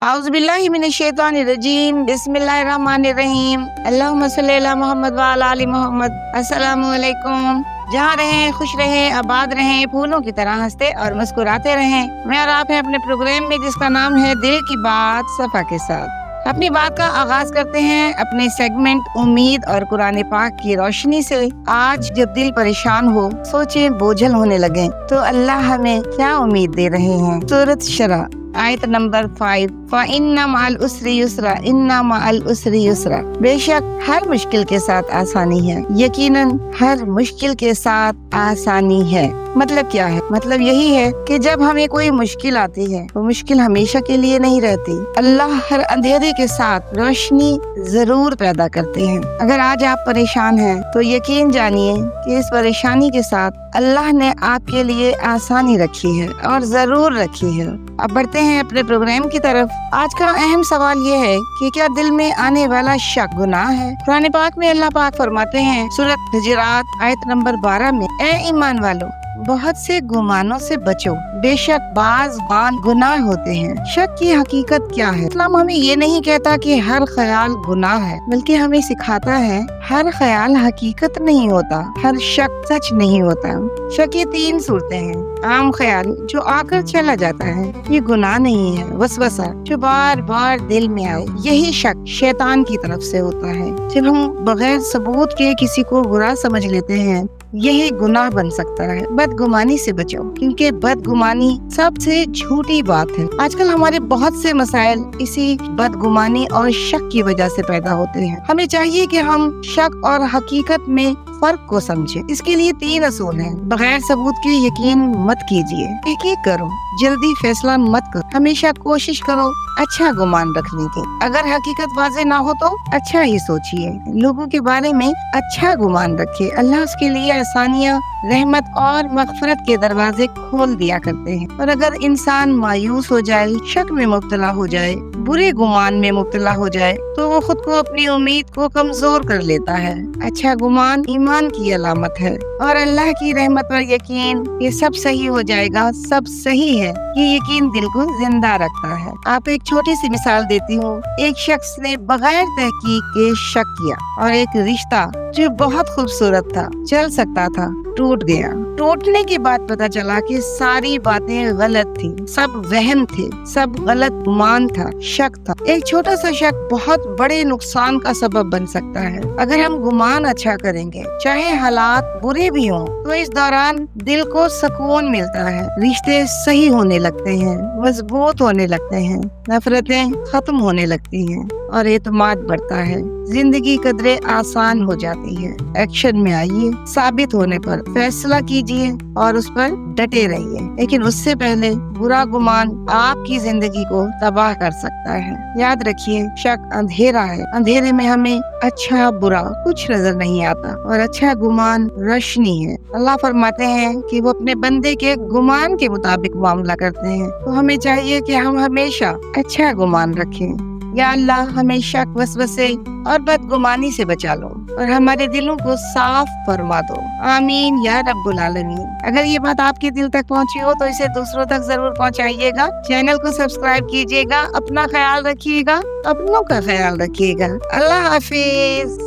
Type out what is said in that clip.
औज़ु बिल्लाहि मिनश शैतानिर रजीम बिस्मिल्लाहिर रहमानिर रहीम अल्लाहुम्मा सल्ली अला मोहम्मद व अला आलि मोहम्मद। अस्सलामु अलैकुम। जहाँ रहें खुश रहें, आबाद रहें, फूलों की तरह हंसते और मुस्कुराते रहें। मैं और आप हैं अपने प्रोग्राम में जिसका नाम है दिल की बात सफा के साथ। अपनी बात का आगाज करते हैं अपने सेगमेंट उम्मीद और कुरान पाक की रोशनी से। आज जब दिल परेशान हो, सोचे बोझल होने लगे, तो अल्लाह हमें क्या उम्मीद दे रहे हैं। सूरत शरा आयत नंबर 5, फ़इन्ना मअल उसरि युस्रा इन्ना मअल उसरि युस्रा। बेशक हर मुश्किल के साथ आसानी है, यकीनन हर मुश्किल के साथ आसानी है। मतलब क्या है? मतलब यही है कि जब हमें कोई मुश्किल आती है, वो मुश्किल हमेशा के लिए नहीं रहती। अल्लाह हर अंधेरे के साथ रोशनी जरूर पैदा करते हैं। अगर आज आप परेशान हैं, तो यकीन जानिए कि इस परेशानी के साथ अल्लाह ने आपके लिए आसानी रखी है और जरूर रखी है। अब बढ़ते हैं अपने प्रोग्राम की तरफ। आज का अहम सवाल ये है कि क्या दिल में आने वाला शक गुनाह है? कुरान पाक में अल्लाह पाक फरमाते हैं सूरत हुजरात आयत नंबर 12 में, ए ईमान वालों, बहुत से गुमानों से बचो, बेशक बाज गुनाह होते हैं। शक की हकीकत क्या है? इस्लाम हमें ये नहीं कहता कि हर ख्याल गुनाह है, बल्कि हमें सिखाता है हर ख्याल हकीकत नहीं होता, हर शक सच नहीं होता। शक की 3 सूरतें हैं। आम ख्याल जो आकर चला जाता है, ये गुनाह नहीं है। वसवसा जो बार बार दिल में आए, यही शक शैतान की तरफ से होता है। जब हम बगैर सबूत के किसी को बुरा समझ लेते हैं, यही गुनाह बन सकता है। बदगुमानी से बचो, क्योंकि बदगुमानी सबसे झूठी बात है। आजकल हमारे बहुत से मसाइल इसी बदगुमानी और शक की वजह से पैदा होते हैं। हमें चाहिए कि हम शक और हकीकत में फर्क को समझें। इसके लिए 3 असूल हैं। बगैर सबूत के यकीन मत कीजिए, तहकीक करो, जल्दी फैसला मत करो, हमेशा कोशिश करो अच्छा गुमान रखने की। अगर हकीकत वाज़ेह ना हो तो अच्छा ही सोचिए, लोगों के बारे में अच्छा गुमान रखिए। अल्लाह उसके लिए आसानियाँ, रहमत और मग़फ़िरत के दरवाजे खोल दिया करते हैं। और अगर इंसान मायूस हो जाए, शक में मुब्तला हो जाए, बुरे गुमान में मुब्तला हो जाए, तो वो खुद को, अपनी उम्मीद को कमजोर कर लेता है। अच्छा गुमान ईमान की अलामत है और अल्लाह की रहमत और यकीन, ये सब सही हो जाएगा, सब सही है। ये यकीन दिल को जिंदा रखता है। आप एक छोटी सी मिसाल देती हूँ। एक शख्स ने बगैर तहकीक के शक किया और एक रिश्ता जो बहुत खूबसूरत था, चल सकता था, टूट गया। टूटने के बाद पता चला कि सारी बातें गलत थी, सब वहम थे, सब गलत गुमान था, शक था। एक छोटा सा शक बहुत बड़े नुकसान का सबब बन सकता है। अगर हम गुमान अच्छा करेंगे, चाहे हालात बुरे भी हों, तो इस दौरान दिल को सुकून मिलता है, रिश्ते सही होने लगते हैं, मजबूत होने लगते हैं, नफरतें खत्म होने लगती हैं और एतमाद बढ़ता है। जिंदगी कदरे आसान हो जाती है। एक्शन में आइए, साबित होने पर फैसला कीजिए और उस पर डटे रहिए। लेकिन उससे पहले बुरा गुमान आपकी जिंदगी को तबाह कर सकता है। याद रखिए, शक अंधेरा है, अंधेरे में हमें अच्छा बुरा कुछ नजर नहीं आता और अच्छा गुमान रोशनी है। अल्लाह फरमाते हैं कि वो अपने बंदे के गुमान के मुताबिक मामला करते हैं। तो हमें चाहिए कि हम हमेशा अच्छा गुमान रखें। या अल्लाह हमें शक, वसवसे और बदगुमानी से बचा लो और हमारे दिलों को साफ फरमा दो। आमीन या रब्बुल आलमीन। अगर ये बात आपके दिल तक पहुंची हो, तो इसे दूसरों तक जरूर पहुंचाइएगा। चैनल को सब्सक्राइब कीजिएगा। अपना ख्याल रखिएगा, अपनों का ख्याल रखिएगा। अल्लाह हाफिज।